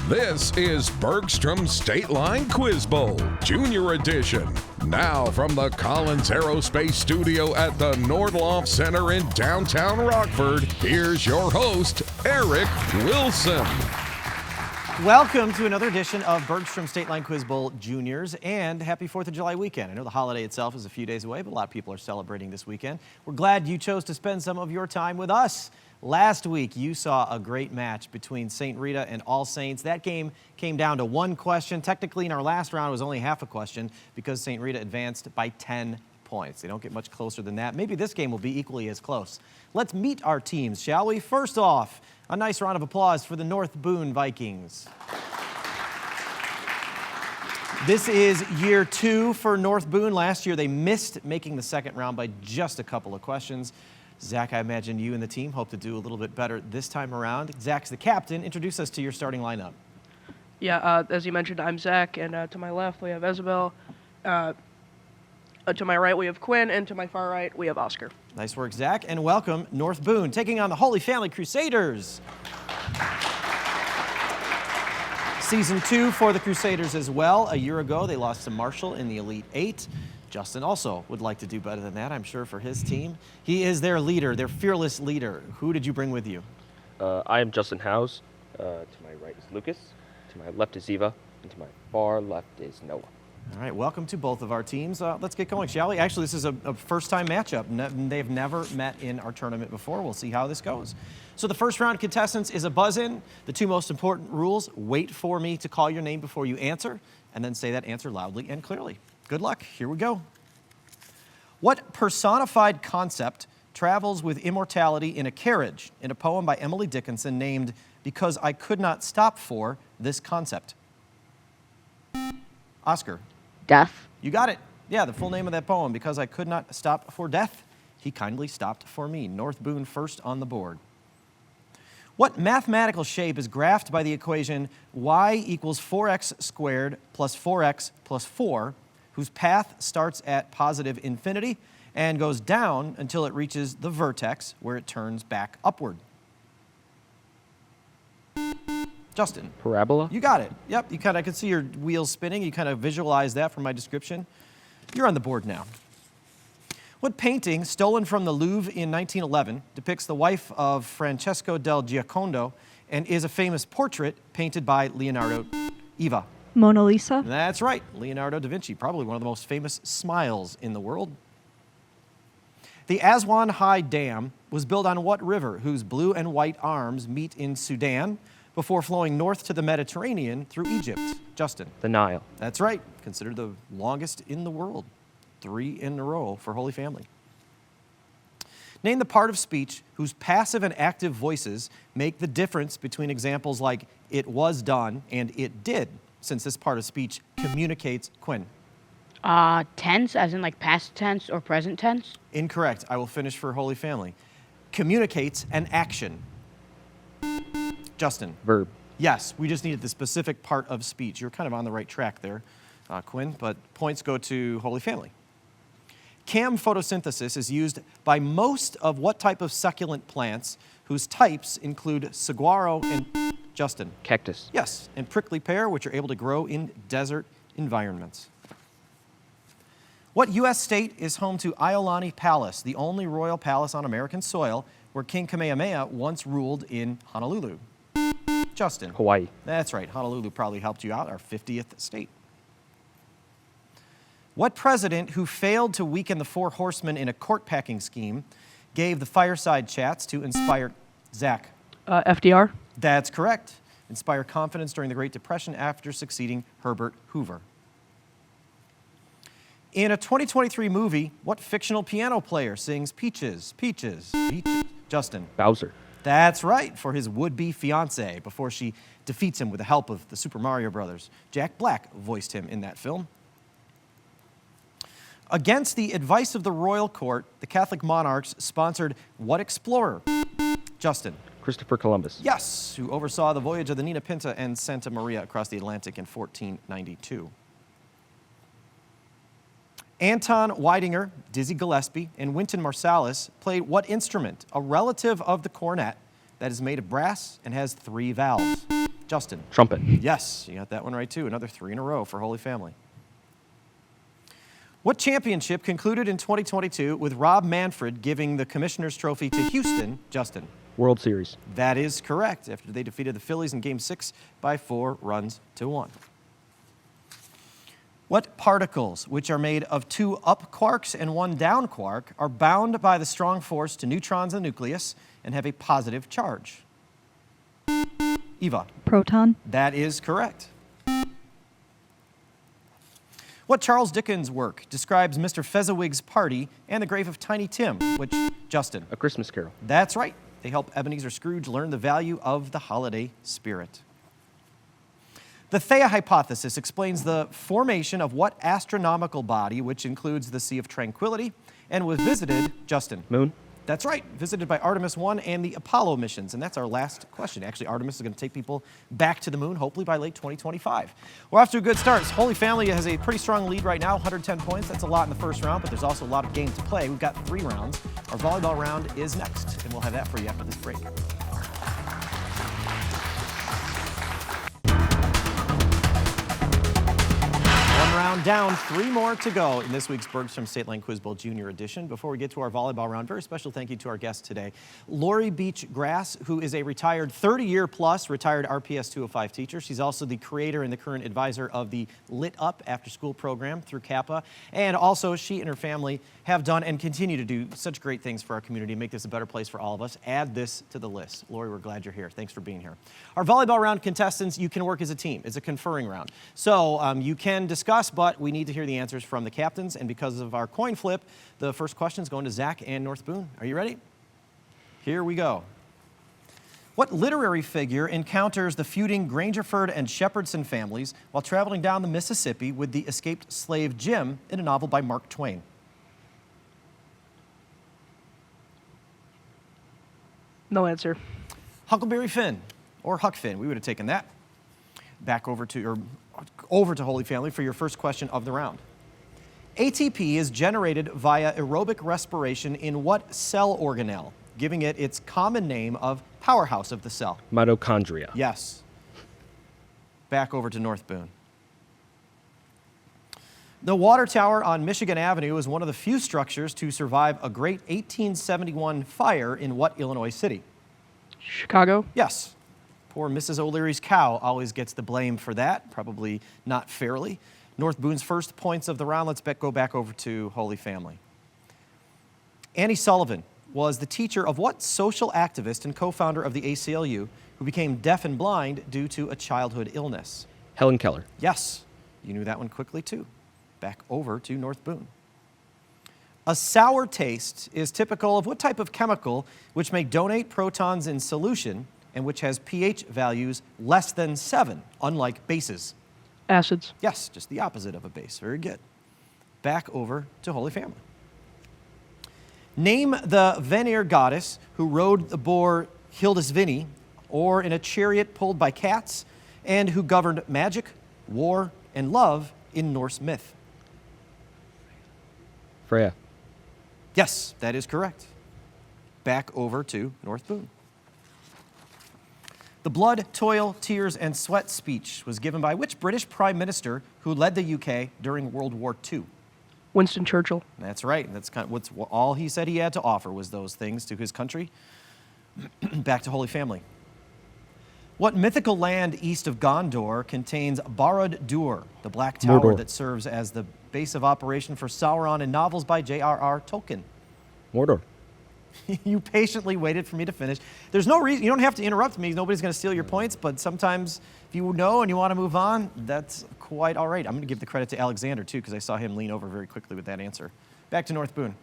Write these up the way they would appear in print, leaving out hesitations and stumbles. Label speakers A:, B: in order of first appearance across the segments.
A: This is Bergstrom State Line Quiz Bowl, Junior Edition. Now from the Collins Aerospace Studio at the Nordloff Center in downtown Rockford, here's your host, Eric Wilson.
B: Welcome to another edition of Bergstrom State Line Quiz Bowl Juniors, and happy 4th of July weekend. I know the holiday itself is a few days away, but a lot of people are celebrating this weekend. We're glad you chose to spend some of your time with us. Last week, you saw a great match between St. Rita and All Saints. That game came down to one question. Technically, in our last round, it was only half a question because St. Rita advanced by 10 points. They don't get much closer than that. Maybe this game will be equally as close. Let's meet our teams, shall we? First off, a nice round of applause for the North Boone Vikings. This is year 2 for North Boone. Last year, they missed making the second round by just a couple of questions. Zach, I imagine you and the team hope to do a little bit better this time around. Zach's the captain. Introduce us to your starting lineup.
C: Yeah, as you mentioned, I'm Zach, and to my left we have Isabel. To my right we have Quinn, and to my far right we have Oscar.
B: Nice work, Zach, and welcome North Boone, taking on the Holy Family Crusaders. Season 2 for the Crusaders as well. A year ago, they lost to Marshall in the Elite 8. Justin also would like to do better than that, I'm sure, for his team. He is their leader, their fearless leader. Who did you bring with you?
D: I am Justin Howes. To my right is Lucas. To my left is Eva. And to my far left is Noah.
B: All right, welcome to both of our teams. Let's get going, shall we? Actually, this is a first-time matchup. They've never met in our tournament before. We'll see how this goes. So the first round, contestants, is a buzz-in. The two most important rules: wait for me to call your name before you answer, and then say that answer loudly and clearly. Good luck. Here we go. What personified concept travels with immortality in a carriage in a poem by Emily Dickinson named "Because I Could Not Stop for This Concept"? Oscar.
E: Death.
B: You got it. Yeah, the full name of that poem, "Because I Could Not Stop for Death, He Kindly Stopped for Me." North Boone first on the board. What mathematical shape is graphed by the equation y equals 4x squared plus 4x plus 4, whose path starts at positive infinity and goes down until it reaches the vertex, where it turns back upward? Justin.
D: Parabola?
B: You got it. Yep, I could see your wheels spinning. You kind of visualize that from my description. You're on the board now. What painting, stolen from the Louvre in 1911, depicts the wife of Francesco del Giocondo and is a famous portrait painted by Leonardo? Eva.
F: Mona Lisa.
B: That's right, Leonardo da Vinci, probably one of the most famous smiles in the world. The Aswan High Dam was built on what river, whose blue and white arms meet in Sudan before flowing north to the Mediterranean through Egypt? Justin.
D: The Nile.
B: That's right, considered the longest in the world. 3 in a row for Holy Family. Name the part of speech whose passive and active voices make the difference between examples like "it was done" and "it did," since this part of speech communicates. Quinn.
E: Tense, as in like past tense or present tense?
B: Incorrect. I will finish for Holy Family. Communicates an action. Justin.
D: Verb.
B: Yes, we just needed the specific part of speech. You're kind of on the right track there, Quinn, but points go to Holy Family. CAM photosynthesis is used by most of what type of succulent plants whose types include saguaro and, Justin?
D: Cactus.
B: Yes, and prickly pear, which are able to grow in desert environments. What U.S. state is home to Iolani Palace, the only royal palace on American soil where King Kamehameha once ruled in Honolulu? Justin.
D: Hawaii.
B: That's right. Honolulu probably helped you out, our 50th state. What president who failed to weaken the Four Horsemen in a court-packing scheme gave the fireside chats to inspire? Zach.
C: FDR.
B: That's correct. Inspire confidence during the Great Depression after succeeding Herbert Hoover. In a 2023 movie, what fictional piano player sings "Peaches, Peaches, Peaches"? Justin.
D: Bowser.
B: That's right, for his would-be fiancée before she defeats him with the help of the Super Mario Brothers. Jack Black voiced him in that film. Against the advice of the royal court, the Catholic monarchs sponsored what explorer? Justin.
D: Christopher Columbus.
B: Yes, who oversaw the voyage of the Nina Pinta and Santa Maria across the Atlantic in 1492. Anton Weidinger, Dizzy Gillespie, and Wynton Marsalis played what instrument, a relative of the cornet that is made of brass and has 3 valves? Justin.
D: Trumpet.
B: Yes, you got that one right too. Another 3 in a row for Holy Family. What championship concluded in 2022 with Rob Manfred giving the Commissioner's Trophy to Houston? Justin.
D: World Series.
B: That is correct, after they defeated the Phillies in Game 6 by 4-1. What particles, which are made of 2 up quarks and 1 down quark, are bound by the strong force to neutrons in the nucleus and have a positive charge? Eva.
F: Proton.
B: That is correct. What Charles Dickens work describes Mr. Fezziwig's party and the grave of Tiny Tim, which, Justin?
D: A Christmas Carol.
B: That's right. They help Ebenezer Scrooge learn the value of the holiday spirit. The Theia hypothesis explains the formation of what astronomical body, which includes the Sea of Tranquility, and was visited, Justin?
D: Moon.
B: That's right, visited by Artemis 1 and the Apollo missions. And that's our last question. Actually, Artemis is going to take people back to the moon, hopefully by late 2025. We're off to a good start. Holy Family has a pretty strong lead right now, 110 points. That's a lot in the first round, but there's also a lot of game to play. We've got 3 rounds. Our volleyball round is next, and we'll have that for you after this break. Round down, 3 more to go in this week's Bergstrom State Line Quiz Bowl Junior Edition. Before we get to our volleyball round, very special thank you to our guest today, Lori Beach Grass, who is a retired 30-year plus retired RPS 205 teacher. She's also the creator and the current advisor of the Lit Up after school program through Kappa. And also, she and her family have done and continue to do such great things for our community, make this a better place for all of us. Add this to the list. Lori, we're glad you're here. Thanks for being here. Our volleyball round contestants, you can work as a team. It's a conferring round. So you can discuss, but we need to hear the answers from the captains. And because of our coin flip, the first question is going to Zach and North Boone. Are you ready? Here we go. What literary figure encounters the feuding Grangerford and Shepherdson families while traveling down the Mississippi with the escaped slave Jim in a novel by Mark Twain?
C: No answer.
B: Huckleberry Finn, or Huck Finn. We would have taken that. Back over to Holy Family for your first question of the round. ATP is generated via aerobic respiration in what cell organelle, giving it its common name of powerhouse of the cell?
D: Mitochondria.
B: Yes. Back over to North Boone. The water tower on Michigan Avenue is one of the few structures to survive a great 1871 fire in what Illinois city?
C: Chicago?
B: Yes. Poor Mrs. O'Leary's cow always gets the blame for that, probably not fairly. North Boone's first points of the round. Let's go back over to Holy Family. Annie Sullivan was the teacher of what social activist and co-founder of the ACLU who became deaf and blind due to a childhood illness?
D: Helen Keller.
B: Yes. You knew that one quickly, too. Back over to North Boone. A sour taste is typical of what type of chemical which may donate protons in solution and which has pH values less than 7, unlike bases?
C: Acids.
B: Yes, just the opposite of a base. Very good. Back over to Holy Family. Name the Vanir goddess who rode the boar Hildisvini, or in a chariot pulled by cats, and who governed magic, war, and love in Norse myth.
D: Freya.
B: Yes, that is correct. Back over to North Boone. The blood, toil, tears, and sweat speech was given by which British Prime Minister who led the UK during World War II?
C: Winston Churchill.
B: That's right. That's kind of all he said he had to offer was those things to his country. Back to Holy Family. What mythical land east of Gondor contains Barad-dûr, the Black Tower
D: Mordor.
B: that serves as the base of operation for Sauron in novels by J.R.R. Tolkien?
D: Mordor.
B: You patiently waited for me to finish. There's no reason, you don't have to interrupt me. Nobody's going to steal your points, but sometimes if you know and you want to move on, that's quite all right. I'm going to give the credit to Alexander, too, because I saw him lean over very quickly with that answer. Back to North Boone.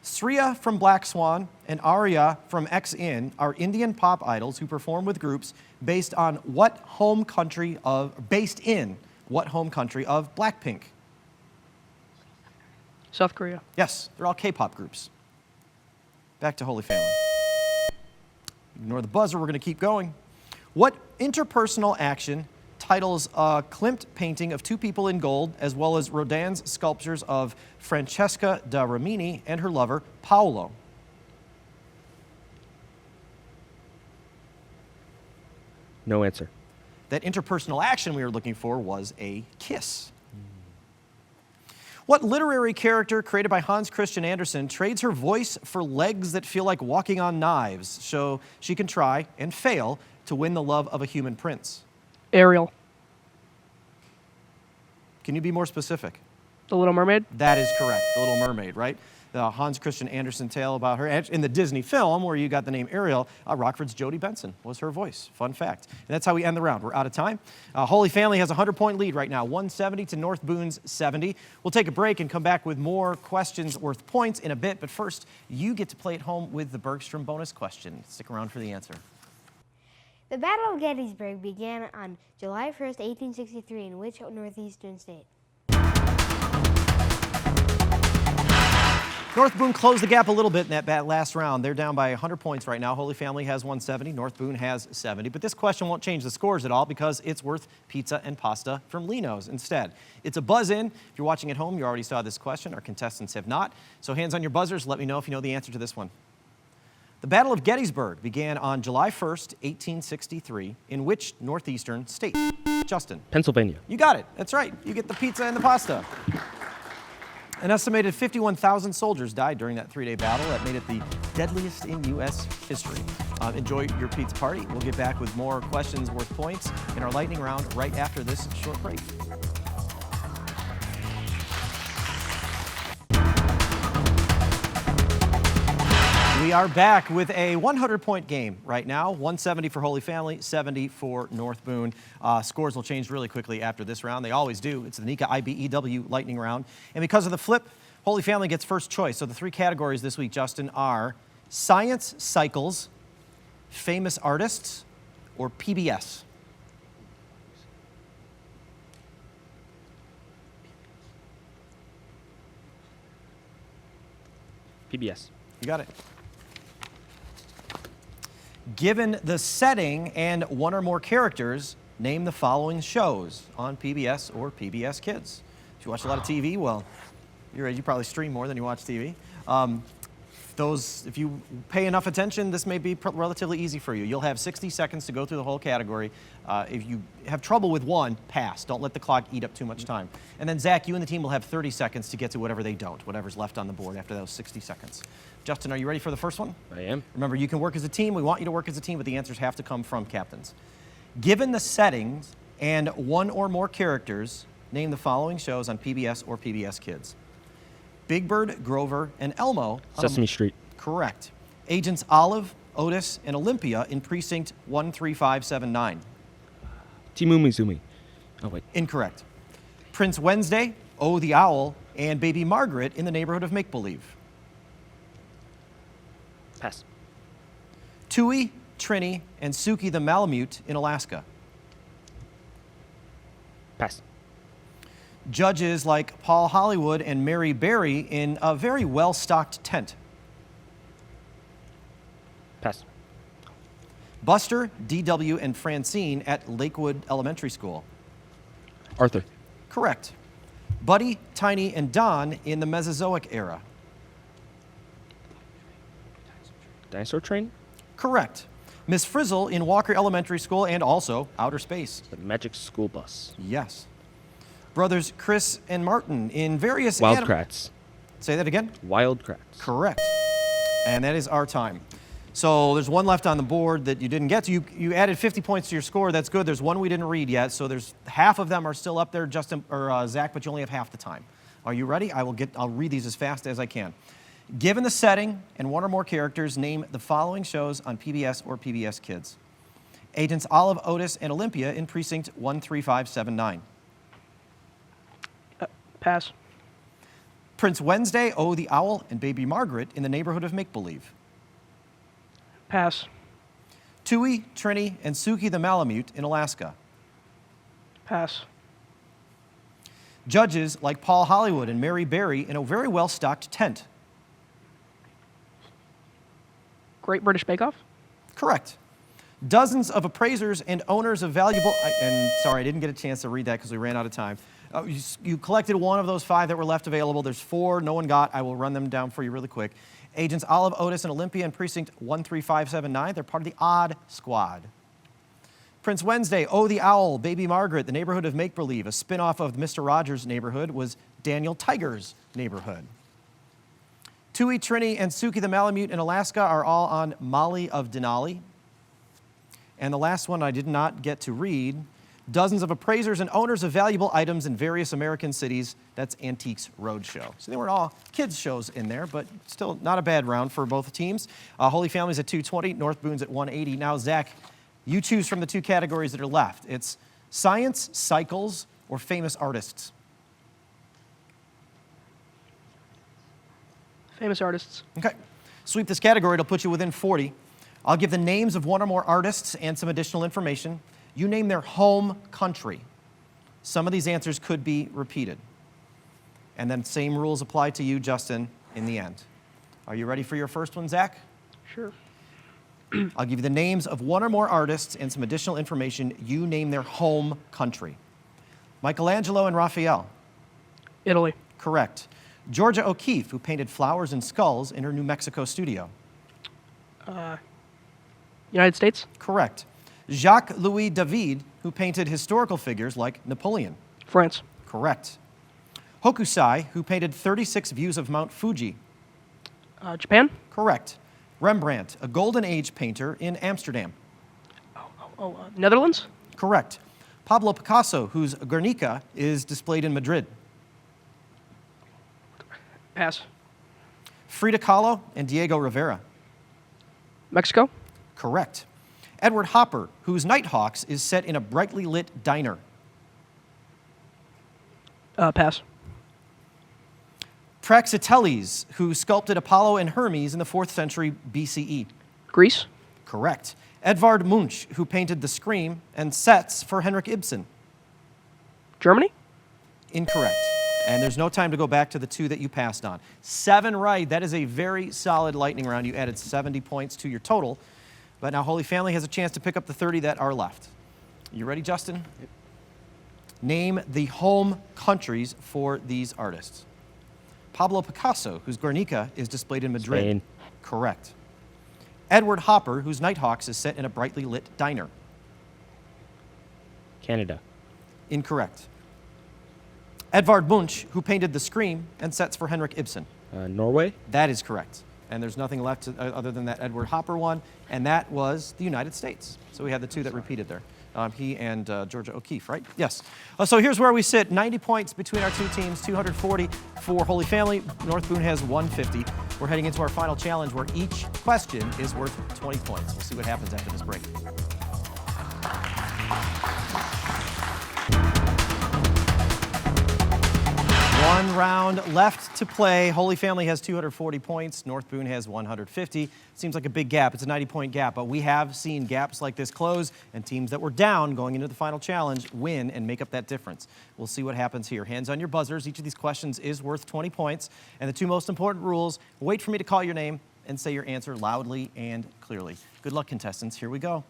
B: Sriya from Black Swan and Arya from X-In are Indian pop idols who perform with groups based in what home country of Blackpink?
C: South Korea.
B: Yes, they're all K-pop groups. Back to Holy Family. Ignore the buzzer, we're going to keep going. What interpersonal action titles a Klimt painting of 2 people in gold, as well as Rodin's sculptures of Francesca da Rimini and her lover, Paolo?
D: No answer.
B: That interpersonal action we were looking for was a kiss. What literary character created by Hans Christian Andersen trades her voice for legs that feel like walking on knives so she can try and fail to win the love of a human prince?
C: Ariel.
B: Can you be more specific?
C: The Little Mermaid.
B: That is correct. The Little Mermaid, right? The Hans Christian Andersen tale about her. In the Disney film, where you got the name Ariel, Rockford's Jodie Benson was her voice. Fun fact. And that's how we end the round. We're out of time. Holy Family has a 100-point lead right now, 170 to North Boone's 70. We'll take a break and come back with more questions worth points in a bit. But first, you get to play at home with the Bergstrom bonus question. Stick around for the answer.
F: The Battle of Gettysburg began on July 1st, 1863, in which northeastern state?
B: North Boone closed the gap a little bit in that last round. They're down by 100 points right now. Holy Family has 170. North Boone has 70. But this question won't change the scores at all because it's worth pizza and pasta from Lino's instead. It's a buzz-in. If you're watching at home, you already saw this question. Our contestants have not. So hands on your buzzers. Let me know if you know the answer to this one. The Battle of Gettysburg began on July 1st, 1863. In which northeastern state? Justin.
D: Pennsylvania.
B: You got it. That's right. You get the pizza and the pasta. An estimated 51,000 soldiers died during that three-day battle. That made it the deadliest in U.S. history. Enjoy your pizza party. We'll get back with more questions worth points in our lightning round right after this short break. We are back with a 100-point game right now. 170 for Holy Family, 70 for North Boone. Scores will change really quickly after this round. They always do. It's the NECA IBEW lightning round. And because of the flip, Holy Family gets first choice. So the three categories this week, Justin, are science cycles, famous artists, or PBS.
D: PBS.
B: You got it. Given the setting and one or more characters, name the following shows on PBS or PBS Kids. If you watch a lot of TV, well, you probably stream more than you watch TV. If you pay enough attention, this may be relatively easy for you. You'll have 60 seconds to go through the whole category. If you have trouble with one, pass. Don't let the clock eat up too much time. And then, Zach, you and the team will have 30 seconds to get to whatever they don't, whatever's left on the board after those 60 seconds. Justin, are you ready for the first one?
D: I am.
B: Remember, you can work as a team. We want you to work as a team, but the answers have to come from captains. Given the settings and one or more characters, name the following shows on PBS or PBS Kids. Big Bird, Grover, and Elmo.
D: Sesame Street.
B: Correct. Agents Olive, Otis, and Olympia in Precinct 13579.
D: Timu Mizumi. Oh, wait.
B: Incorrect. Prince Wednesday, Oh the Owl, and Baby Margaret in the Neighborhood of Make-Believe.
D: Pass.
B: Tui, Trini, and Suki the Malamute in Alaska.
D: Pass.
B: Judges like Paul Hollywood and Mary Berry in a very well-stocked tent.
D: Pass.
B: Buster, DW, and Francine at Lakewood Elementary School.
D: Arthur.
B: Correct. Buddy, Tiny, and Don in the Mesozoic era.
D: Dinosaur Train.
B: Correct. Miss Frizzle in Walker Elementary School and also Outer Space.
D: The Magic School Bus.
B: Yes. Brothers Chris and Martin in various...
D: Wild Kratts.
B: Say that again?
D: Wild Kratts.
B: Correct. And that is our time. So there's one left on the board that you didn't get to. You added 50 points to your score. That's good. There's one we didn't read yet. So there's half of them are still up there, Justin or Zach, but you only have half the time. Are you ready? I'll read these as fast as I can. Given the setting and one or more characters, name the following shows on PBS or PBS Kids. Agents Olive, Otis, and Olympia in Precinct 13579.
C: Pass.
B: Prince Wednesday, Oh the Owl, and Baby Margaret in the Neighborhood of Make-Believe.
C: Pass.
B: Tui, Trini, and Suki the Malamute in Alaska.
C: Pass.
B: Judges like Paul Hollywood and Mary Berry in a very well-stocked tent.
C: Great British Bake Off.
B: Correct. Dozens of appraisers and owners of valuable... sorry, I didn't get a chance to read that because we ran out of time. You collected one of those 5 that were left available. There's 4 no one got. I will run them down for you really quick. Agents Olive, Otis, and Olympia in Precinct 13579. They're part of the Odd Squad. Prince Wednesday, Oh the Owl, Baby Margaret, The Neighborhood of Make-Believe, a spin-off of Mr. Rogers' Neighborhood, was Daniel Tiger's Neighborhood. Tui, Trini, and Suki the Malamute in Alaska are all on Molly of Denali. And the last one I did not get to read, dozens of appraisers and owners of valuable items in various American cities. That's Antiques Roadshow. So they weren't all kids shows in there, but still not a bad round for both teams. Holy Family's at 220, North Boone's at 180. Now, Zach, you choose from the two categories that are left. It's science, cycles, or famous artists.
C: Famous artists.
B: Okay. Sweep this category, it'll put you within 40. I'll give the names of one or more artists and some additional information. You name their home country. Some of these answers could be repeated. And then same rules apply to you, Justin, in the end. Are you ready for your first one, Zach?
C: Sure.
B: I'll give you the names of one or more artists and some additional information. You name their home country. Michelangelo and Raphael.
C: Italy.
B: Correct. Georgia O'Keeffe, who painted flowers and skulls in her New Mexico studio.
C: United States.
B: Correct. Jacques-Louis David, who painted historical figures like Napoleon.
C: France.
B: Correct. Hokusai, who painted 36 views of Mount Fuji.
C: Japan.
B: Correct. Rembrandt, a Golden Age painter in Amsterdam.
C: Netherlands.
B: Correct. Pablo Picasso, whose Guernica is displayed in Madrid.
C: Pass.
B: Frida Kahlo and Diego Rivera.
C: Mexico.
B: Correct. Edward Hopper, whose Nighthawks is set in a brightly lit diner.
C: Pass.
B: Praxiteles, who sculpted Apollo and Hermes in the 4th century BCE.
C: Greece.
B: Correct. Edvard Munch, who painted The Scream and sets for Henrik Ibsen.
C: Germany.
B: Incorrect. And there's no time to go back to the two that you passed on. 7 right. That is a very solid lightning round. You added 70 points to your total. But now Holy Family has a chance to pick up the 30 that are left. You ready, Justin? Yep. Name the home countries for these artists. Pablo Picasso, whose Guernica is displayed in Madrid.
D: Spain.
B: Correct. Edward Hopper, whose Nighthawks is set in a brightly lit diner.
D: Canada.
B: Incorrect. Edvard Munch, who painted The Scream and sets for Henrik Ibsen.
D: Norway.
B: That is correct. And there's nothing left other than that Edward Hopper one, and that was the United States. So we had the two that repeated there. He and Georgia O'Keeffe, right? Yes. So here's where we sit. 90 points between our two teams, 240 for Holy Family. North Boone has 150. We're heading into our final challenge where each question is worth 20 points. We'll see what happens after this break. One round left to play. Holy Family has 240 points. North Boone has 150. Seems like a big gap. It's a 90-point gap, but we have seen gaps like this close and teams that were down going into the final challenge win and make up that difference. We'll see what happens here. Hands on your buzzers. Each of these questions is worth 20 points. And the two most important rules, wait for me to call your name and say your answer loudly and clearly. Good luck, contestants. Here we go.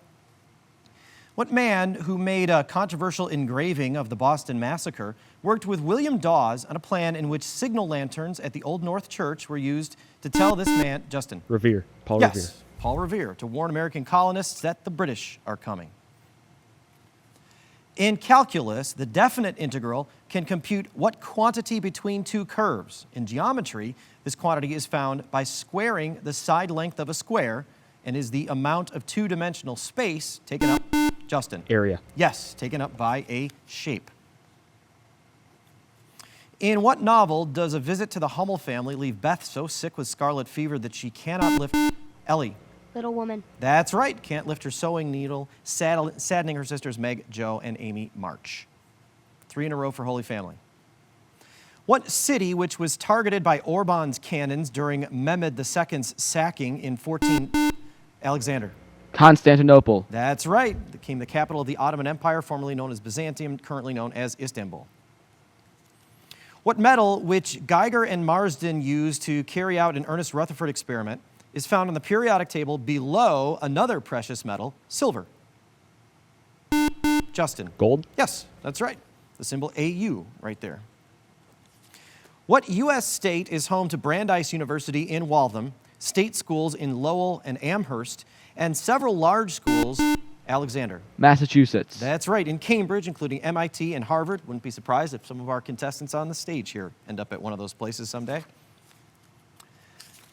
B: What man who made a controversial engraving of the Boston Massacre worked with William Dawes on a plan in which signal lanterns at the Old North Church were used to tell this man, Justin?
D: Revere. Paul Revere.
B: Yes, Paul Revere, to warn American colonists that the British are coming. In calculus, the definite integral can compute what quantity between two curves. In geometry, this quantity is found by squaring the side length of a square and is the amount of two-dimensional space taken up, Justin.
D: Area.
B: Yes, taken up by a shape. In what novel does a visit to the Hummel family leave Beth so sick with scarlet fever that she cannot lift Ellie?
F: Little Woman.
B: That's right, can't lift her sewing needle, saddening her sisters Meg, Jo, and Amy March. 3 in a row for Holy Family. What city, which was targeted by Orban's cannons during Mehmed II's sacking in 14... Alexander.
G: Constantinople.
B: That's right. It became the capital of the Ottoman Empire, formerly known as Byzantium, currently known as Istanbul. What metal, which Geiger and Marsden used to carry out an Ernest Rutherford experiment, is found on the periodic table below another precious metal, silver? Justin.
D: Gold.
B: Yes, that's right. The symbol AU right there. What U.S. state is home to Brandeis University in Waltham, state schools in Lowell and Amherst, and several large schools Alexander.
G: Massachusetts.
B: That's right, in Cambridge, including MIT and Harvard. Wouldn't be surprised if some of our contestants on the stage here end up at one of those places someday.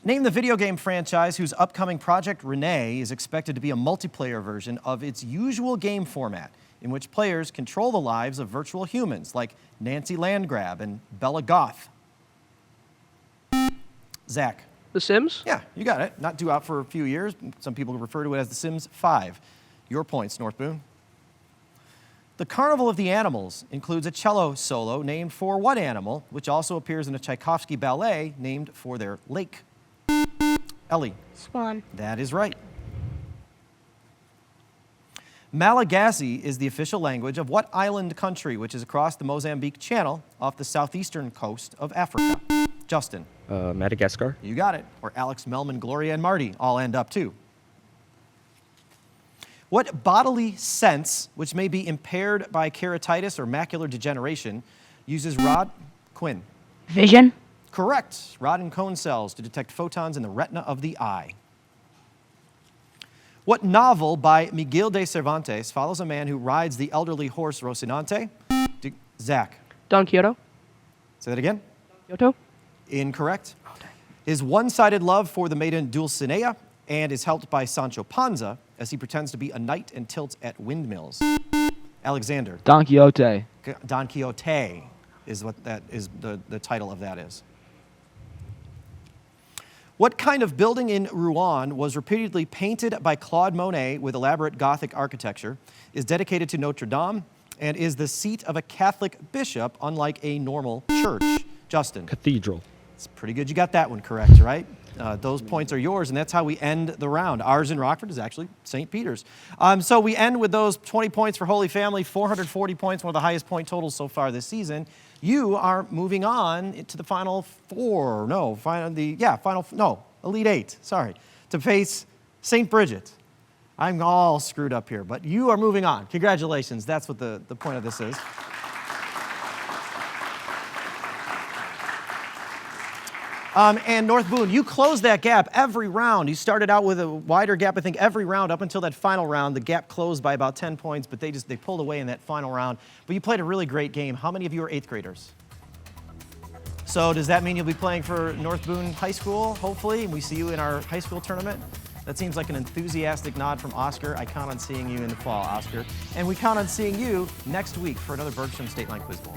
B: Name the video game franchise whose upcoming Project Renee is expected to be a multiplayer version of its usual game format, in which players control the lives of virtual humans like Nancy Landgrab and Bella Goth. Zach.
C: The Sims?
B: Yeah, you got it. Not due out for a few years. Some people refer to it as The Sims 5. Your points, North Boone. The Carnival of the Animals includes a cello solo named for what animal, which also appears in a Tchaikovsky ballet named for their lake? Ellie.
F: Swan.
B: That is right. Malagasy is the official language of what island country, which is across the Mozambique Channel off the southeastern coast of Africa? Justin.
D: Madagascar.
B: You got it. Or Alex, Melman, Gloria, and Marty all end up too. What bodily sense, which may be impaired by keratitis or macular degeneration, uses rod? Quinn.
E: Vision.
B: Correct. Rod and cone cells to detect photons in the retina of the eye. What novel by Miguel de Cervantes follows a man who rides the elderly horse Rocinante? Zach.
C: Don Quixote?
B: Say that again.
C: Kyoto?
B: Incorrect. His one-sided love for the maiden Dulcinea and is helped by Sancho Panza as he pretends to be a knight and tilts at windmills. Alexander.
G: Don Quixote.
B: Don Quixote is what that is, the title of that is. What kind of building in Rouen was repeatedly painted by Claude Monet with elaborate Gothic architecture, is dedicated to Notre Dame, and is the seat of a Catholic bishop, unlike a normal church? Justin.
D: Cathedral.
B: It's pretty good you got that one correct, right? Those points are yours, and that's how we end the round. Ours in Rockford is actually St. Peter's. So we end with those 20 points for Holy Family, 440 points, one of the highest point totals so far this season. You are moving on to the final four. Elite Eight, sorry, to face St. Bridget. I'm all screwed up here, but you are moving on. Congratulations. That's what the point of this is. And North Boone, you closed that gap every round. You started out with a wider gap, I think, every round up until that final round. The gap closed by about 10 points, but they pulled away in that final round. But you played a really great game. How many of you are 8th graders? So does that mean you'll be playing for North Boone High School, hopefully, and we see you in our high school tournament? That seems like an enthusiastic nod from Oscar. I count on seeing you in the fall, Oscar. And we count on seeing you next week for another Bergstrom State Line Quiz Bowl.